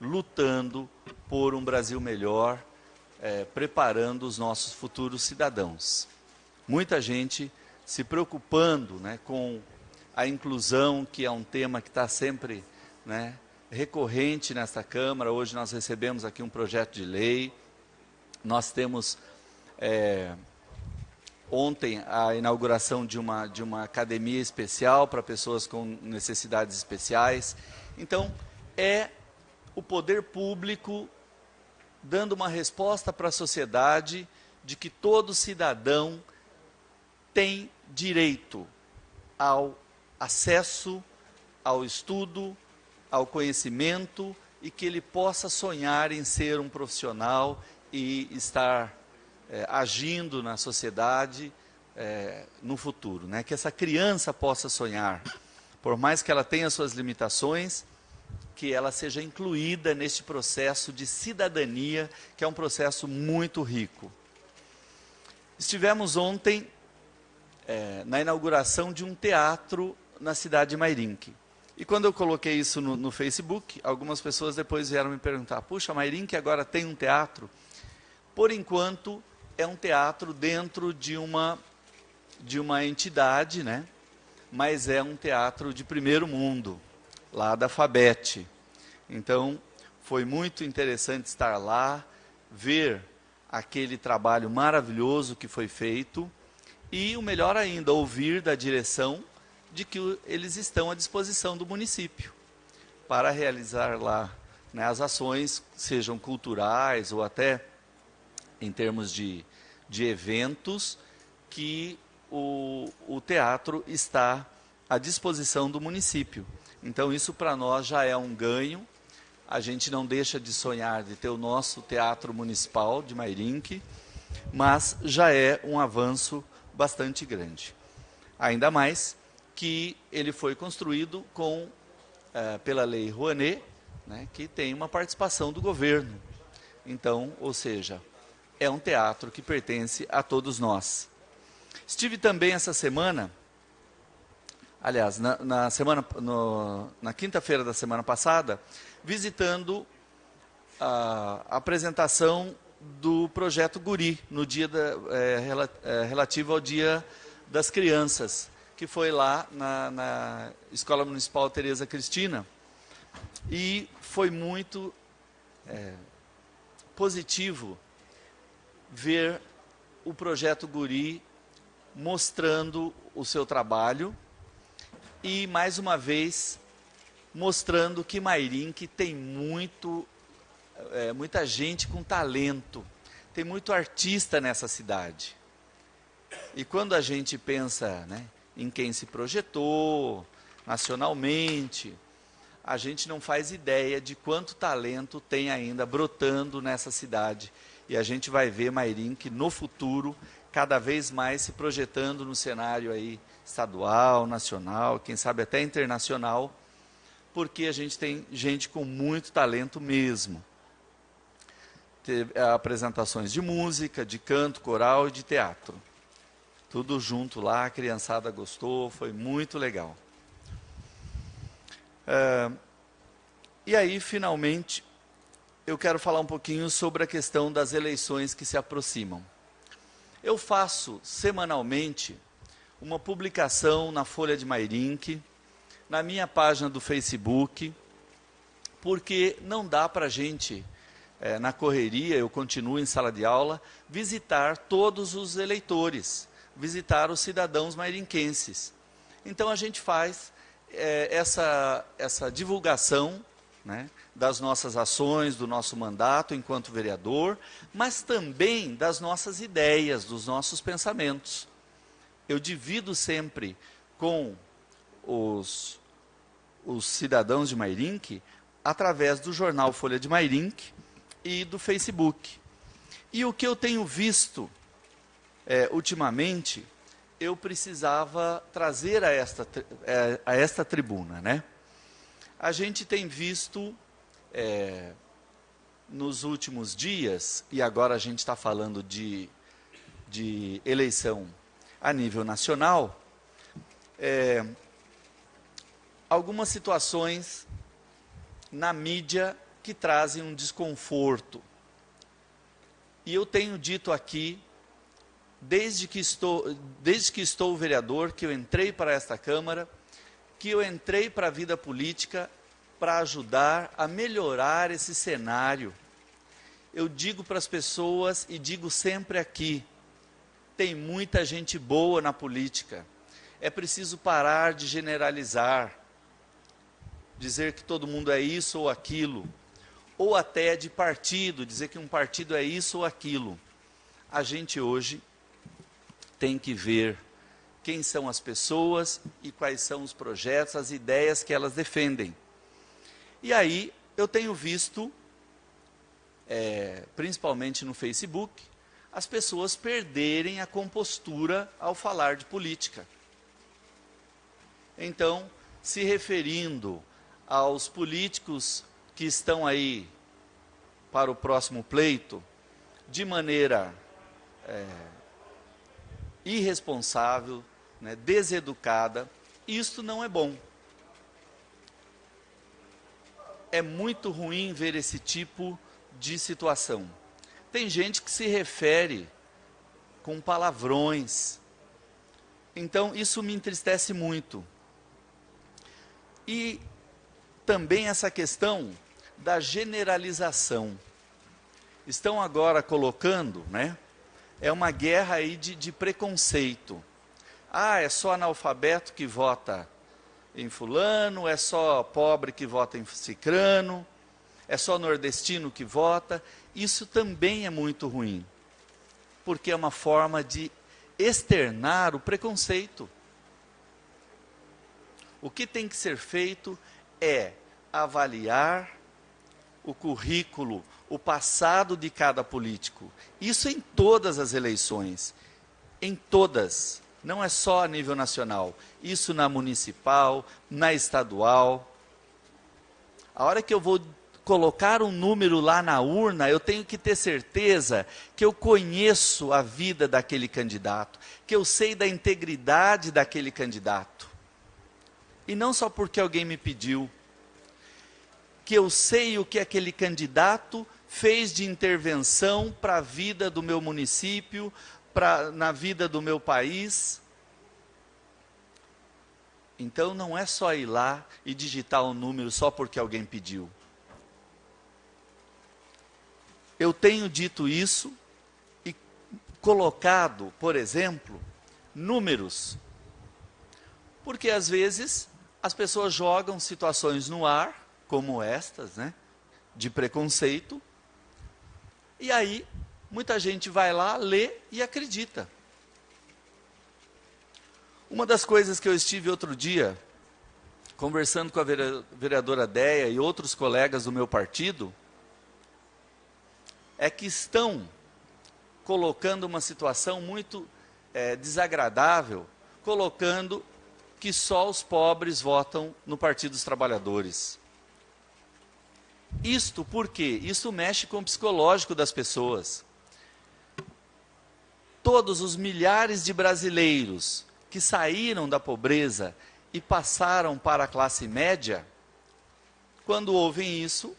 lutando por um Brasil melhor, preparando os nossos futuros cidadãos. Muita gente se preocupando, né, com a inclusão, que é um tema que está sempre, né, recorrente nesta Câmara. Hoje nós recebemos aqui um projeto de lei, nós temos ontem a inauguração de uma academia especial para pessoas com necessidades especiais. Então, é o poder público dando uma resposta para a sociedade de que todo cidadão tem direito ao acesso ao estudo, ao conhecimento, e que ele possa sonhar em ser um profissional e estar agindo na sociedade no futuro, né? Que essa criança possa sonhar, por mais que ela tenha suas limitações, que ela seja incluída neste processo de cidadania, que é um processo muito rico. Estivemos ontem na inauguração de um teatro na cidade de Mairinque. E quando eu coloquei isso no Facebook, algumas pessoas depois vieram me perguntar: puxa, Mairinque agora tem um teatro? Por enquanto, é um teatro dentro de uma entidade, né? Mas é um teatro de primeiro mundo, lá da FABET. Então, foi muito interessante estar lá, ver aquele trabalho maravilhoso que foi feito, e o melhor ainda, ouvir da direção de que eles estão à disposição do município para realizar lá, né, as ações, sejam culturais ou até em termos de eventos, que o teatro está à disposição do município. Então, isso para nós já é um ganho. A gente não deixa de sonhar de ter o nosso Teatro Municipal de Mairinque, mas já é um avanço bastante grande. Ainda mais que ele foi construído pela Lei Rouanet, né, que tem uma participação do governo. Então, ou seja, é um teatro que pertence a todos nós. Estive também essa semana, aliás, na quinta-feira da semana passada, visitando a apresentação do projeto Guri, no dia relativo ao Dia das Crianças, que foi lá na Escola Municipal Tereza Cristina. E foi muito positivo ver o projeto Guri mostrando o seu trabalho e, mais uma vez, mostrando que Mairinque tem muita gente com talento, tem muito artista nessa cidade. E quando a gente pensa, né, em quem se projetou nacionalmente, a gente não faz ideia de quanto talento tem ainda brotando nessa cidade. E a gente vai ver Mairinque no futuro cada vez mais se projetando no cenário aí estadual, nacional, quem sabe até internacional, porque a gente tem gente com muito talento mesmo. Teve apresentações de música, de canto, coral e de teatro. Tudo junto lá, a criançada gostou, foi muito legal. E aí, finalmente, eu quero falar um pouquinho sobre a questão das eleições que se aproximam. Eu faço semanalmente uma publicação na Folha de Mairinque, na minha página do Facebook, porque não dá para a gente, na correria, eu continuo em sala de aula, visitar todos os eleitores, visitar os cidadãos mairinquenses. Então a gente faz essa divulgação, né, das nossas ações, do nosso mandato enquanto vereador, mas também das nossas ideias, dos nossos pensamentos. Eu divido sempre com os cidadãos de Mairinque através do jornal Folha de Mairinque e do Facebook. E o que eu tenho visto ultimamente, eu precisava trazer a esta tribuna, né? A gente tem visto nos últimos dias, e agora a gente está falando de eleição a nível nacional, algumas situações na mídia que trazem um desconforto. E eu tenho dito aqui, desde que estou vereador, que eu entrei para esta Câmara, que eu entrei para a vida política para ajudar a melhorar esse cenário. Eu digo para as pessoas e digo sempre aqui, tem muita gente boa na política. É preciso parar de generalizar, dizer que todo mundo é isso ou aquilo, ou até de partido, dizer que um partido é isso ou aquilo. A gente hoje tem que ver quem são as pessoas e quais são os projetos, as ideias que elas defendem. E aí eu tenho visto, principalmente no Facebook, as pessoas perderem a compostura ao falar de política. Então, se referindo aos políticos que estão aí para o próximo pleito, de maneira irresponsável, né, deseducada, isto não é bom. É muito ruim ver esse tipo de situação. Tem gente que se refere com palavrões. Então, isso me entristece muito. E também essa questão da generalização. Estão agora colocando, né? É uma guerra aí de preconceito. Ah, é só analfabeto que vota em fulano, é só pobre que vota em cicrano, é só nordestino que vota. Isso também é muito ruim, porque é uma forma de externar o preconceito. O que tem que ser feito é avaliar o currículo, o passado de cada político. Isso em todas as eleições, em todas, não é só a nível nacional. Isso na municipal, na estadual. A hora que eu vou colocar um número lá na urna, eu tenho que ter certeza que eu conheço a vida daquele candidato, que eu sei da integridade daquele candidato. E não só porque alguém me pediu, que eu sei o que aquele candidato fez de intervenção para a vida do meu município, na vida do meu país. Então não é só ir lá e digitar um número só porque alguém pediu. Eu tenho dito isso e colocado, por exemplo, números. Porque às vezes as pessoas jogam situações no ar, como estas, né, de preconceito, e aí muita gente vai lá, lê e acredita. Uma das coisas que eu estive outro dia, conversando com a vereadora Déia e outros colegas do meu partido, é que estão colocando uma situação muito desagradável, colocando que só os pobres votam no Partido dos Trabalhadores. Isto por quê? Isso mexe com o psicológico das pessoas. Todos os milhares de brasileiros que saíram da pobreza e passaram para a classe média, quando ouvem isso,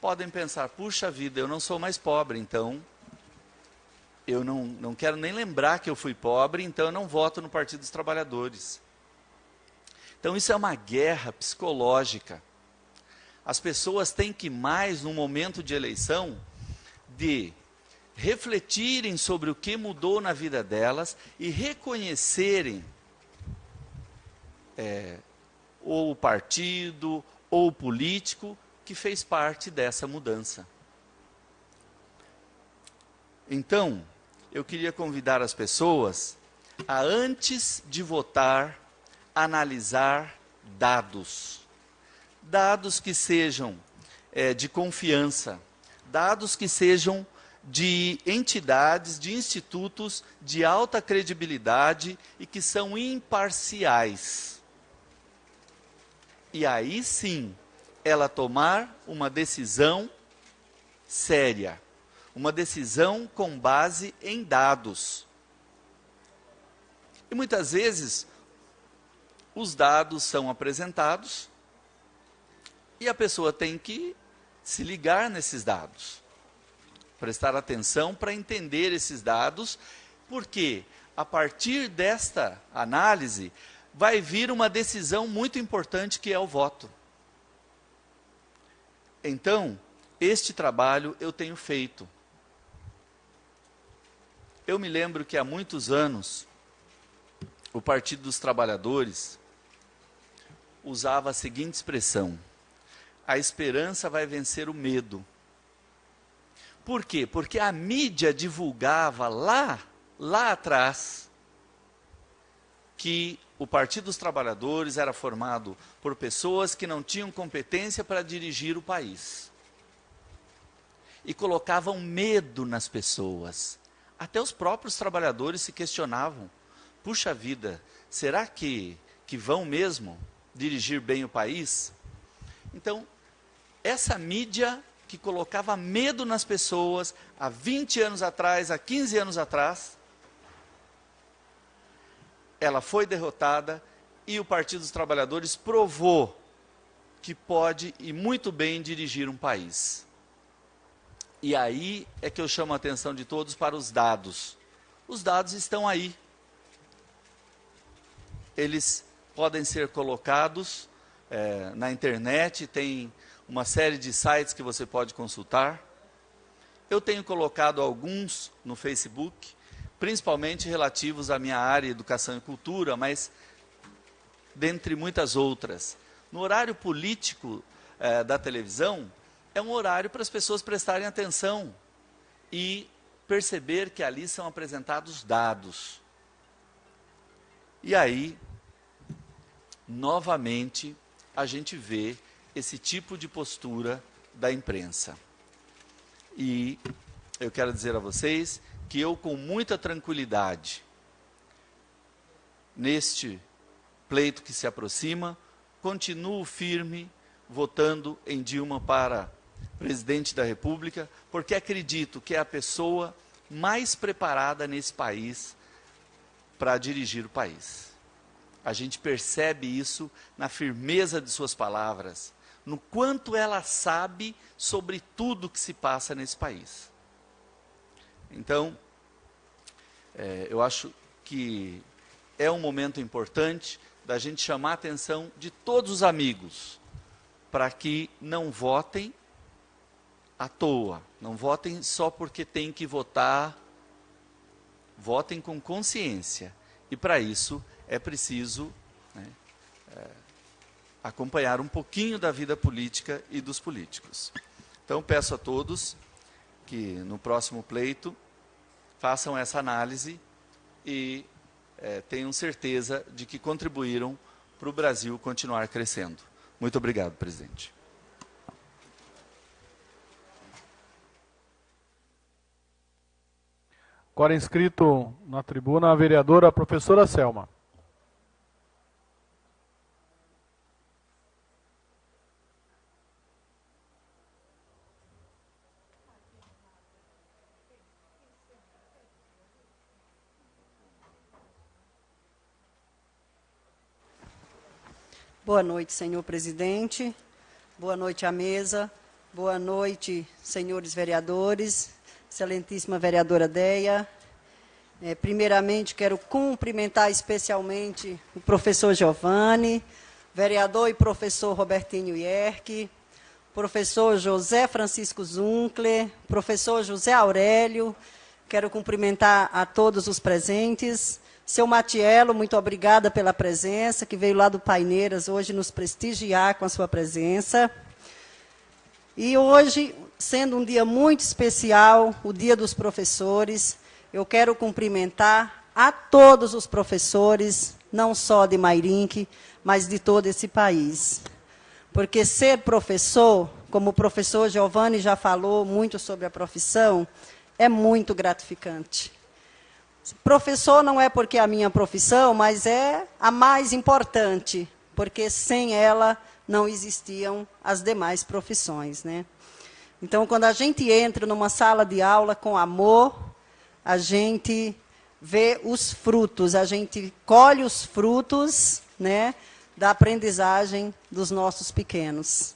podem pensar, puxa vida, eu não sou mais pobre, então eu não quero nem lembrar que eu fui pobre, então eu não voto no Partido dos Trabalhadores. Então isso é uma guerra psicológica. As pessoas têm que mais, no momento de eleição, de refletirem sobre o que mudou na vida delas e reconhecerem ou o partido ou o político que fez parte dessa mudança. Então, eu queria convidar as pessoas a, antes de votar, analisar dados. Dados que sejam de confiança, dados que sejam de entidades, de institutos de alta credibilidade e que são imparciais. E aí sim, ela tomar uma decisão séria, uma decisão com base em dados. E muitas vezes, os dados são apresentados e a pessoa tem que se ligar nesses dados, prestar atenção para entender esses dados, porque a partir desta análise vai vir uma decisão muito importante, que é o voto. Então, este trabalho eu tenho feito. Eu me lembro que há muitos anos, o Partido dos Trabalhadores usava a seguinte expressão: a esperança vai vencer o medo. Por quê? Porque a mídia divulgava lá atrás que o Partido dos Trabalhadores era formado por pessoas que não tinham competência para dirigir o país. E colocavam medo nas pessoas. Até os próprios trabalhadores se questionavam: puxa vida, será que vão mesmo dirigir bem o país? Então, essa mídia que colocava medo nas pessoas, há 20 anos atrás, há 15 anos atrás, ela foi derrotada e o Partido dos Trabalhadores provou que pode e muito bem dirigir um país. E aí é que eu chamo a atenção de todos para os dados. Os dados estão aí. Eles podem ser colocados na internet, tem uma série de sites que você pode consultar. Eu tenho colocado alguns no Facebook, principalmente relativos à minha área, educação e cultura, mas dentre muitas outras. No horário político da televisão, é um horário para as pessoas prestarem atenção e perceber que ali são apresentados dados. E aí, novamente, a gente vê esse tipo de postura da imprensa. E eu quero dizer a vocês que eu, com muita tranquilidade, neste pleito que se aproxima, continuo firme, votando em Dilma para presidente da República, porque acredito que é a pessoa mais preparada nesse país para dirigir o país. A gente percebe isso na firmeza de suas palavras, no quanto ela sabe sobre tudo que se passa nesse país. Então, eu acho que é um momento importante da gente chamar a atenção de todos os amigos, para que não votem à toa, não votem só porque tem que votar, votem com consciência. E para isso é preciso acompanhar um pouquinho da vida política e dos políticos. Então peço a todos que no próximo pleito façam essa análise e tenham certeza de que contribuíram para o Brasil continuar crescendo. Muito obrigado, presidente. Agora inscrito na tribuna a vereadora professora Selma. Boa noite, senhor presidente. Boa noite à mesa. Boa noite, senhores vereadores. Excelentíssima vereadora Deia. Primeiramente, quero cumprimentar especialmente o professor Giovanni, vereador e professor Robertinho Ierque, professor José Francisco Zunkler, professor José Aurélio. Quero cumprimentar a todos os presentes. Seu Matiello, muito obrigada pela presença, que veio lá do Paineiras hoje nos prestigiar com a sua presença. E hoje, sendo um dia muito especial, o Dia dos Professores, eu quero cumprimentar a todos os professores, não só de Mairinque, mas de todo esse país. Porque ser professor, como o professor Giovanni já falou muito sobre a profissão, é muito gratificante. Professor não é porque é a minha profissão, mas é a mais importante, porque sem ela não existiam as demais profissões, né? Então, quando a gente entra numa sala de aula com amor, a gente vê os frutos, a gente colhe os frutos, né, da aprendizagem dos nossos pequenos.